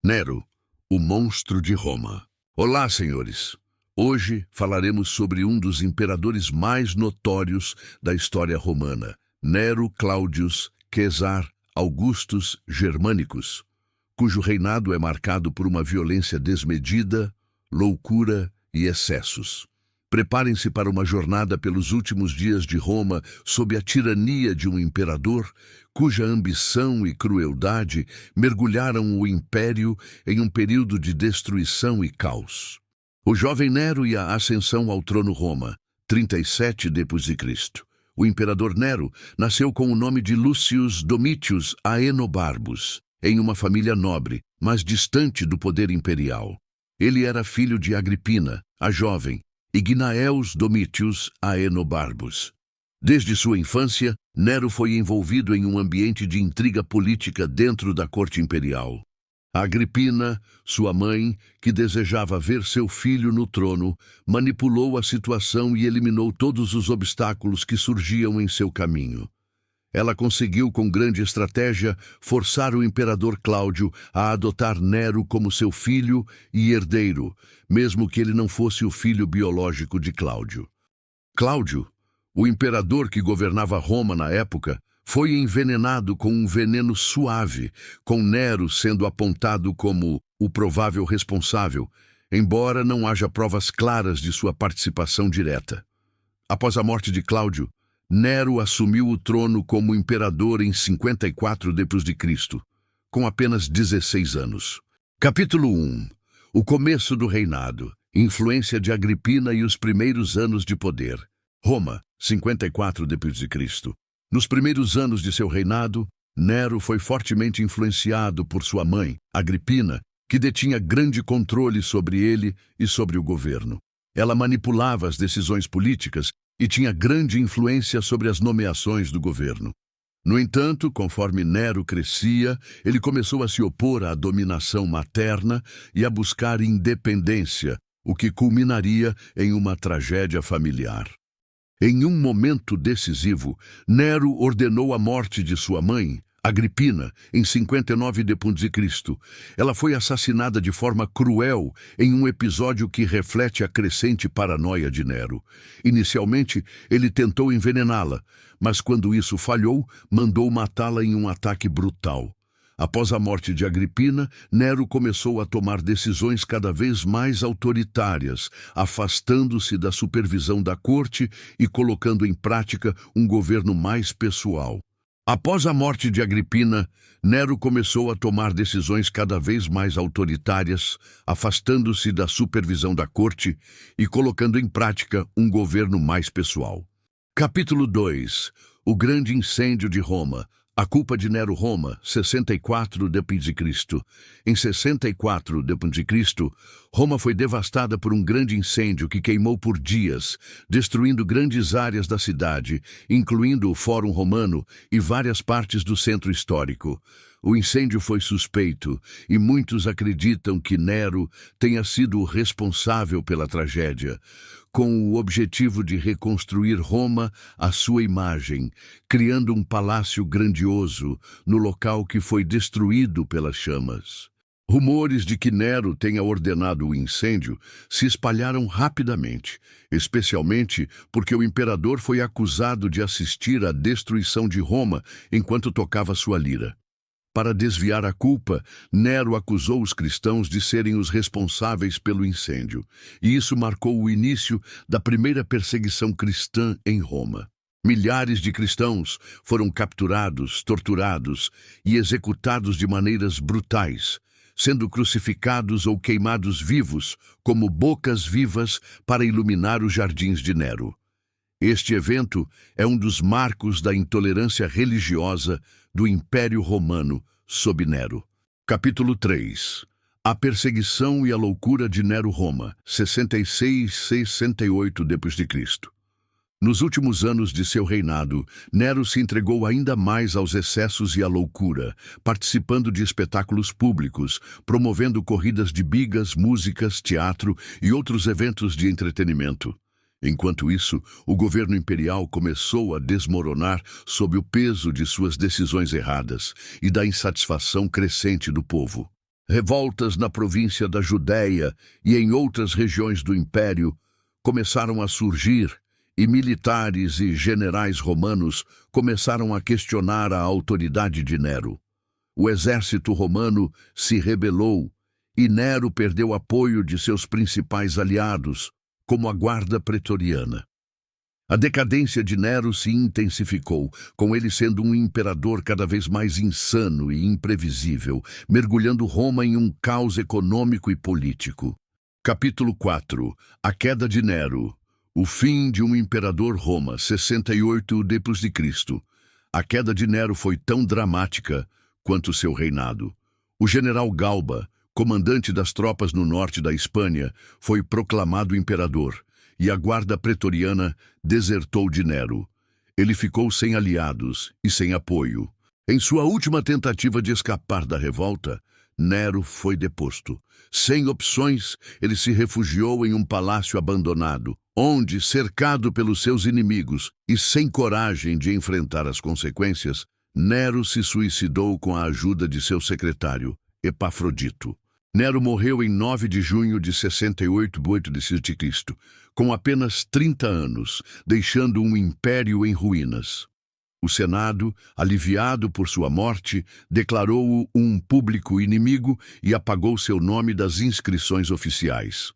Nero, o monstro de Roma. Olá, senhores. Hoje falaremos sobre um dos imperadores mais notórios da história romana, Nero Claudius Caesar Augustus Germanicus, cujo reinado é marcado por uma violência desmedida, loucura e excessos. Preparem-se para uma jornada pelos últimos dias de Roma sob a tirania de um imperador cuja ambição e crueldade mergulharam o império em um período de destruição e caos. O jovem Nero e a ascensão ao trono Roma, 37 d.C. O imperador Nero nasceu com o nome de Lucius Domitius Aenobarbus, em uma família nobre, mas distante do poder imperial. Ele era filho de Agripina, a jovem, e Gnaeus Domitius Aenobarbus. Desde sua infância, Nero foi envolvido em um ambiente de intriga política dentro da corte imperial. Agripina, sua mãe, que desejava ver seu filho no trono, manipulou a situação e eliminou todos os obstáculos que surgiam em seu caminho. Ela conseguiu, com grande estratégia, forçar o imperador Cláudio a adotar Nero como seu filho e herdeiro, mesmo que ele não fosse o filho biológico de Cláudio. Cláudio, o imperador que governava Roma na época, foi envenenado com um veneno suave, com Nero sendo apontado como o provável responsável, embora não haja provas claras de sua participação direta. Após a morte de Cláudio, Nero assumiu o trono como imperador em 54 d.C., com apenas 16 anos. Capítulo 1. O começo do reinado, influência de Agripina e os primeiros anos de poder. Roma, 54 d.C. Nos primeiros anos de seu reinado, Nero foi fortemente influenciado por sua mãe, Agripina, que detinha grande controle sobre ele e sobre o governo. Ela manipulava as decisões políticas e tinha grande influência sobre as nomeações do governo. No entanto, conforme Nero crescia, ele começou a se opor à dominação materna e a buscar independência, o que culminaria em uma tragédia familiar. Em um momento decisivo, Nero ordenou a morte de sua mãe, Agripina, em 59 d.C. Ela foi assassinada de forma cruel em um episódio que reflete a crescente paranoia de Nero. Inicialmente, ele tentou envenená-la, mas quando isso falhou, mandou matá-la em um ataque brutal. Após a morte de Agripina, Nero começou a tomar decisões cada vez mais autoritárias, afastando-se da supervisão da corte e colocando em prática um governo mais pessoal. Após a morte de Agripina, Nero começou a tomar decisões cada vez mais autoritárias, afastando-se da supervisão da corte e colocando em prática um governo mais pessoal. Capítulo 2. O grande incêndio de Roma. A culpa de Nero. Roma, 64 d.C. Em 64 d.C., Roma foi devastada por um grande incêndio que queimou por dias, destruindo grandes áreas da cidade, incluindo o Fórum Romano e várias partes do centro histórico. O incêndio foi suspeito e muitos acreditam que Nero tenha sido o responsável pela tragédia, com o objetivo de reconstruir Roma à sua imagem, criando um palácio grandioso no local que foi destruído pelas chamas. Rumores de que Nero tenha ordenado o incêndio se espalharam rapidamente, especialmente porque o imperador foi acusado de assistir à destruição de Roma enquanto tocava sua lira. Para desviar a culpa, Nero acusou os cristãos de serem os responsáveis pelo incêndio, e isso marcou o início da primeira perseguição cristã em Roma. Milhares de cristãos foram capturados, torturados e executados de maneiras brutais, sendo crucificados ou queimados vivos como bocas vivas para iluminar os jardins de Nero. Este evento é um dos marcos da intolerância religiosa do Império Romano sob Nero. Capítulo 3. A perseguição e a loucura de Nero. Roma, 66-68 d.C. Nos últimos anos de seu reinado, Nero se entregou ainda mais aos excessos e à loucura, participando de espetáculos públicos, promovendo corridas de bigas, músicas, teatro e outros eventos de entretenimento. Enquanto isso, o governo imperial começou a desmoronar sob o peso de suas decisões erradas e da insatisfação crescente do povo. Revoltas na província da Judéia e em outras regiões do Império começaram a surgir e militares e generais romanos começaram a questionar a autoridade de Nero. O exército romano se rebelou e Nero perdeu apoio de seus principais aliados, como a guarda pretoriana. A decadência de Nero se intensificou, com ele sendo um imperador cada vez mais insano e imprevisível, mergulhando Roma em um caos econômico e político. Capítulo 4. A queda de Nero. O fim de um imperador Roma, 68 d.C. A queda de Nero foi tão dramática quanto seu reinado. O general Galba, comandante das tropas no norte da Espanha, foi proclamado imperador, e a guarda pretoriana desertou de Nero. Ele ficou sem aliados e sem apoio. Em sua última tentativa de escapar da revolta, Nero foi deposto. Sem opções, ele se refugiou em um palácio abandonado, onde, cercado pelos seus inimigos e sem coragem de enfrentar as consequências, Nero se suicidou com a ajuda de seu secretário, Epafrodito. Nero morreu em 9 de junho de 68 d.C., com apenas 30 anos, deixando um império em ruínas. O Senado, aliviado por sua morte, declarou-o um público inimigo e apagou seu nome das inscrições oficiais.